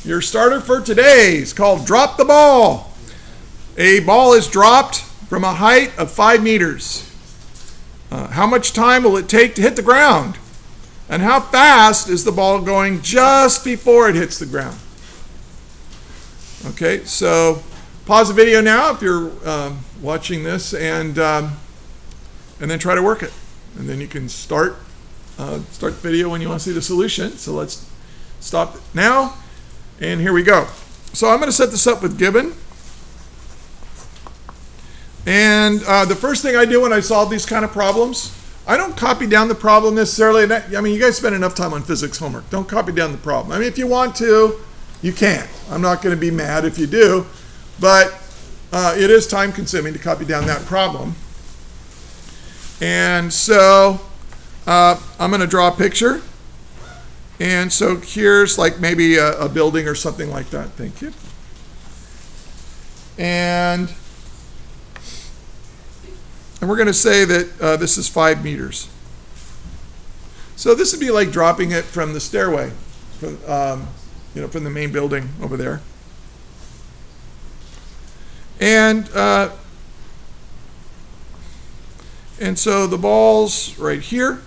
Your starter for today is called Drop the Ball. A ball is dropped from a height of 5 meters. How much time will it take to hit the ground? And how fast is the ball going just before it hits the ground? Okay, so pause the video now if you're watching this, and then try to work it. And then you can start the video when you want to see the solution. So let's stop now, and here we go. So I'm going to set this up with given. And the first thing I do when I solve these kind of problems, I don't copy down the problem necessarily. I mean, you guys spend enough time on physics homework. Don't copy down the problem. I mean, if you want to, you can. I'm not going to be mad if you do, but it is time consuming to copy down that problem. And so I'm going to draw a picture. And so here's like maybe a building or something like that. Thank you. And we're going to say that this is 5 meters. So this would be like dropping it from the stairway, from the main building over there. And so the ball's right here.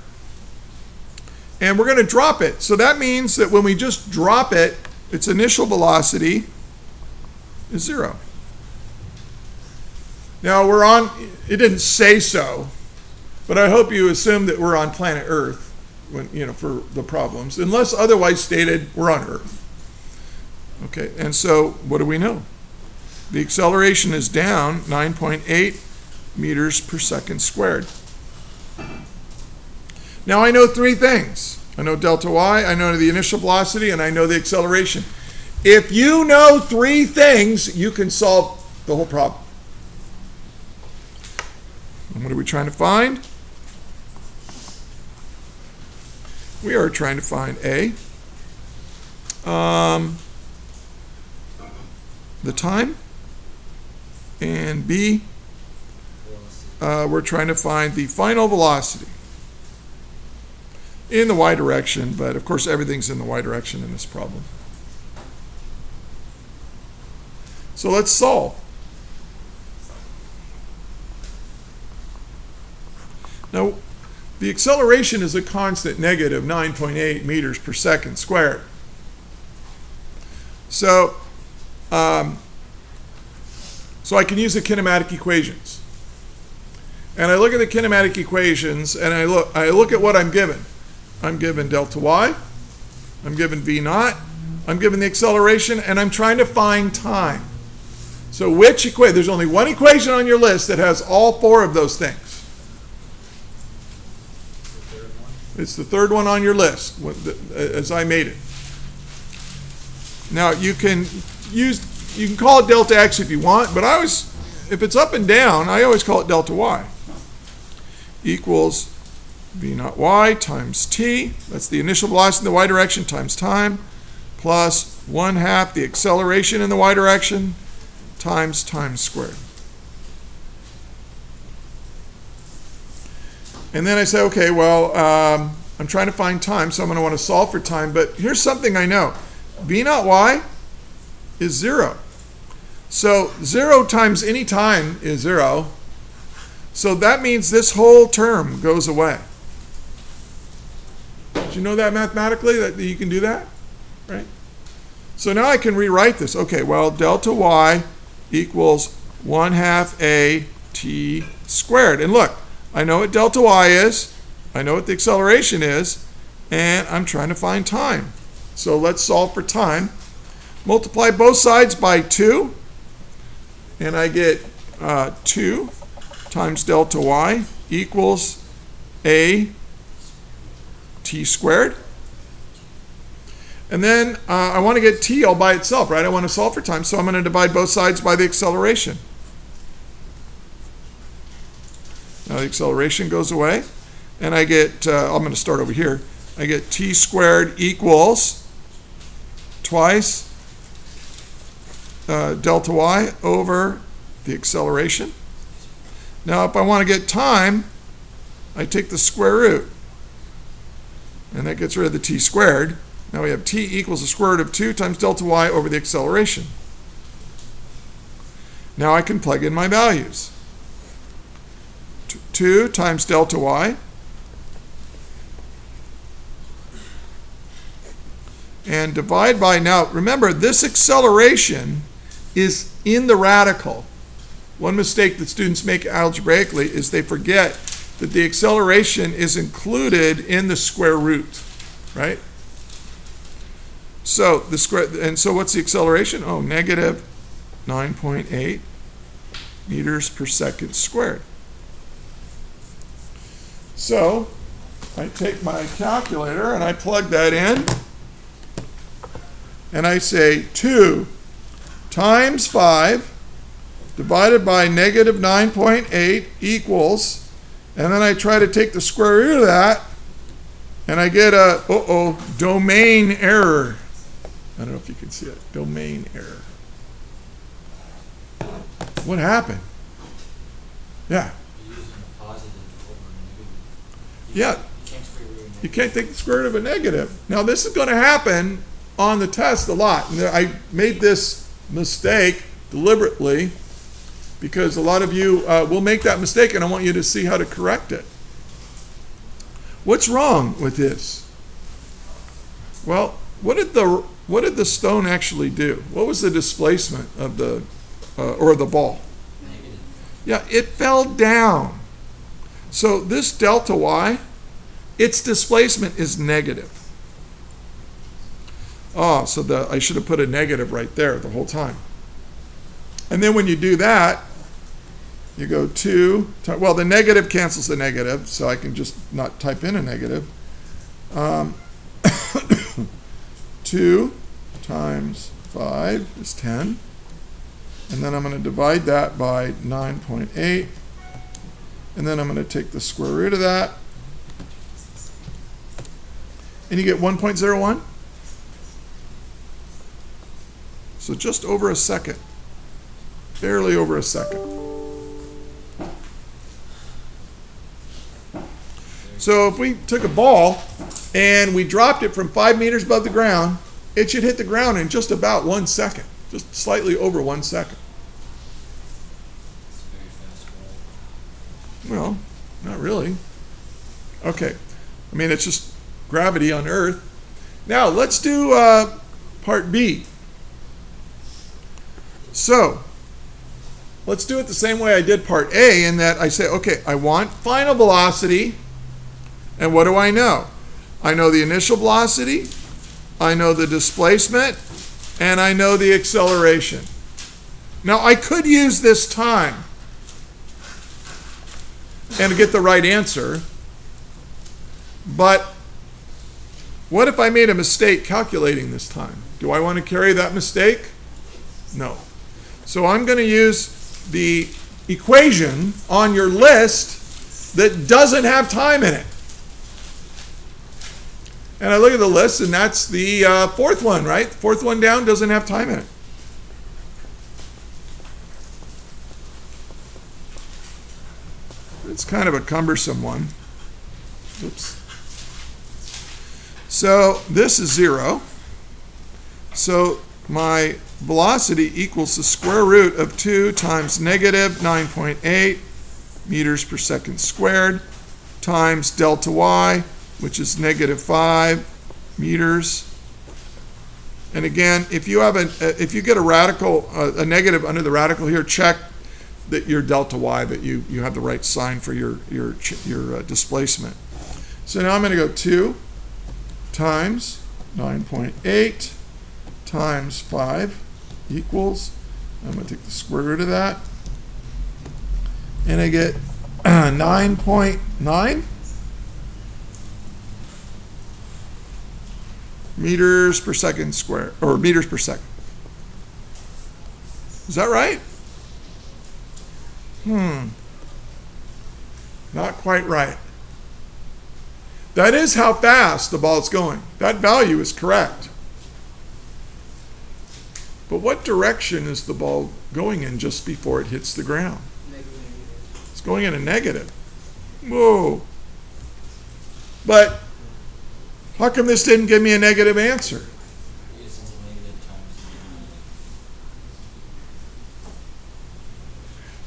And we're going to drop it. So that means that when we just drop it, its initial velocity is 0. Now it didn't say so, but I hope you assume that we're on planet Earth for the problems. Unless otherwise stated, we're on Earth. Okay, and so what do we know? The acceleration is down 9.8 meters per second squared. Now I know 3 things. I know delta y, I know the initial velocity, and I know the acceleration. If you know 3 things, you can solve the whole problem. And what are we trying to find? We are trying to find A, the time, and B, we're trying to find the final velocity in the y direction, but of course everything's in the y direction in this problem. So let's solve. Now, the acceleration is a constant negative 9.8 meters per second squared. So I can use the kinematic equations. And I look at the kinematic equations, and I look at what I'm given. I'm given delta y, I'm given v naught, I'm given the acceleration, and I'm trying to find time. So which equation? There's only one equation on your list that has all 4 of those things. It's the 3rd one on your list, as I made it. Now you can call it delta x if you want, but if it's up and down, I always call it delta y. Equals v naught y times t, that's the initial velocity in the y direction, times time, plus 1/2 the acceleration in the y direction, times time squared. And then I say, okay, well, I'm trying to find time, so I'm going to want to solve for time. But here's something I know. V naught y is 0. So 0 times any time is 0. So that means this whole term goes away. Did you know that mathematically, that you can do that? Right? So now I can rewrite this. Okay, well, delta y equals 1/2 a t squared. And look, I know what delta y is, I know what the acceleration is, and I'm trying to find time. So let's solve for time. Multiply both sides by 2, and I get 2 times delta y equals a t squared. And then I want to get t all by itself, right? I want to solve for time, so I'm going to divide both sides by the acceleration. Now the acceleration goes away, and I get, I'm going to start over here, I get t squared equals twice delta y over the acceleration. Now if I want to get time, I take the square root, and that gets rid of the t squared, Now we have t equals the square root of 2 times delta y over the acceleration. Now I can plug in my values. 2 times delta y. And divide by, now remember, this acceleration is in the radical. One mistake that students make algebraically is they forget that the acceleration is included in the square root, right? So the square, and so what's the acceleration? Oh, negative 9.8 meters per second squared. So I take my calculator and I plug that in, and I say 2 times 5 divided by negative 9.8 equals, and then I try to take the square root of that, and I get a, domain error. I don't know if you can see it. Domain error. What happened? Yeah. Yeah. You can't take the square root of a negative. Now this is going to happen on the test a lot. And I made this mistake deliberately because a lot of you will make that mistake, and I want you to see how to correct it. What's wrong with this? Well, what did the stone actually do? What was the displacement of the or the ball? Negative. Yeah, it fell down. So this delta y, its displacement is negative. Oh, so I should have put a negative right there the whole time. And then when you do that, you go 2, well, the negative cancels the negative, so I can just not type in a negative. 2 times 5 is 10. And then I'm going to divide that by 9.8. And then I'm going to take the square root of that. And you get 1.01. So just over a second. Barely over a second. So if we took a ball and we dropped it from 5 meters above the ground, it should hit the ground in just about 1 second. Just slightly over 1 second. Well, not really. Okay. I mean, it's just gravity on Earth. Now, let's do part B. So, let's do it the same way I did part A, in that I say, okay, I want final velocity, and what do I know? I know the initial velocity, I know the displacement, and I know the acceleration. Now, I could use this time and get the right answer, but what if I made a mistake calculating this time? Do I want to carry that mistake? No. So I'm going to use the equation on your list that doesn't have time in it. And I look at the list, and that's the fourth one, right? The fourth one down doesn't have time in it. It's kind of a cumbersome one. Oops. So this is 0. So my velocity equals the square root of 2 times negative 9.8 meters per second squared times delta y, which is negative 5 meters. And again, if you have if you get a radical, a negative under the radical here, check that your delta y, that you have the right sign for your displacement. So now I'm going to go 2 times 9.8 times 5 equals, I'm going to take the square root of that, and I get 9.9 meters per second squared, or meters per second. Is that right? Not quite right. That is how fast the ball is going. That value is correct. But what direction is the ball going in just before it hits the ground? Negative. It's going in a negative. Whoa. But How come this didn't give me a negative answer?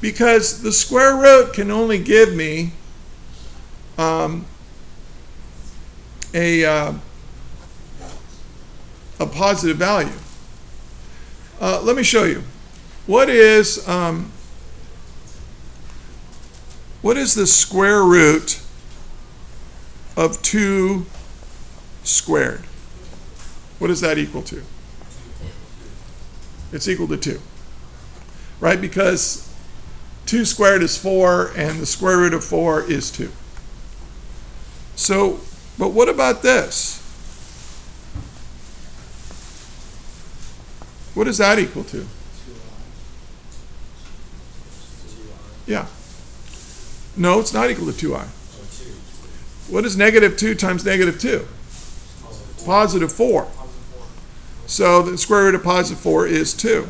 Because the square root can only give me a positive value. Let me show you. What is the square root of 2 squared? What is that equal to? It's equal to 2. Right? Because 2 squared is 4, and the square root of 4 is 2. So, but what about this? What is that equal to? Yeah. No, it's not equal to 2i. What is negative 2 times negative 2? Positive 4. So the square root of positive 4 is 2.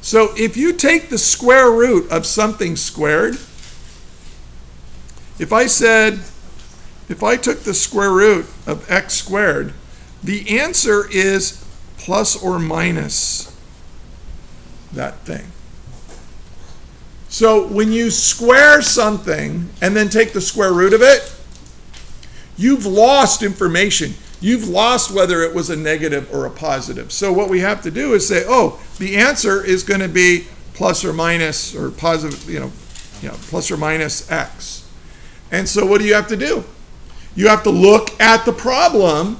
So if you take the square root of something squared, if I took the square root of x squared, the answer is plus or minus that thing. So when you square something and then take the square root of it, you've lost information. You've lost whether it was a negative or a positive. So what we have to do is say, oh, the answer is going to be plus or minus, or positive, plus or minus x. And so what do you have to do? You have to look at the problem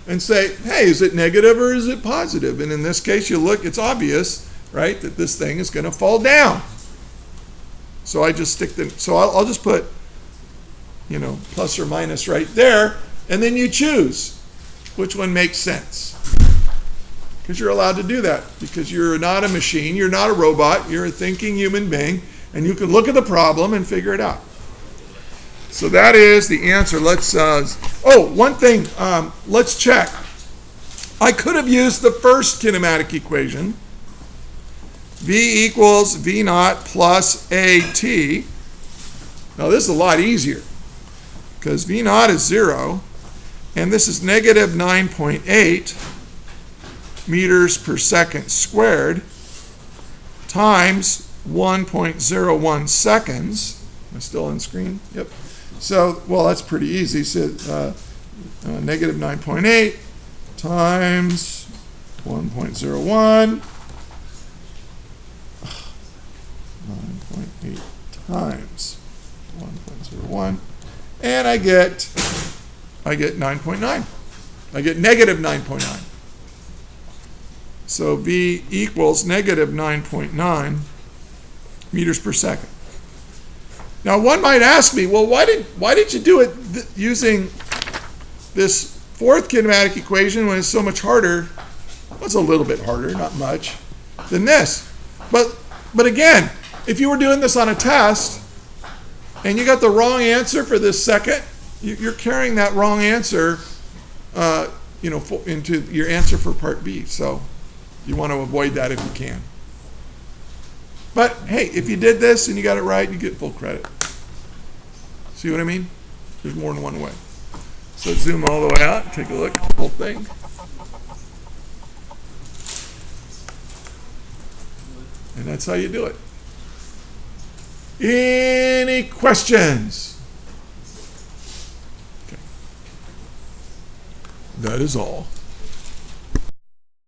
and say, hey, is it negative or is it positive? And in this case, you look, it's obvious, right, that this thing is going to fall down. So I just I'll just put, plus or minus right there, and then you choose which one makes sense. Because you're allowed to do that, because you're not a machine, you're not a robot, you're a thinking human being, and you can look at the problem and figure it out. So that is the answer. Let's, one thing, let's check. I could have used the first kinematic equation, V equals V naught plus AT. Now this is a lot easier, because V naught is 0, and this is negative 9.8 meters per second squared times 1.01 seconds. Am I still on screen? Yep. So, well, that's pretty easy. So, negative 9.8 times 1.01. 9.8 times 1.01, and I get 9.9. I get negative 9.9. So V equals negative 9.9 meters per second. Now one might ask me, well, why did you do it using this fourth kinematic equation when it's so much harder? Well, it's a little bit harder, not much, than this. But again, if you were doing this on a test and you got the wrong answer for this second, you're carrying that wrong answer, into your answer for part B. So you want to avoid that if you can. But hey, if you did this and you got it right, you get full credit. See what I mean? There's more than one way. So zoom all the way out, take a look at the whole thing. And that's how you do it. Any questions? Okay. That is all.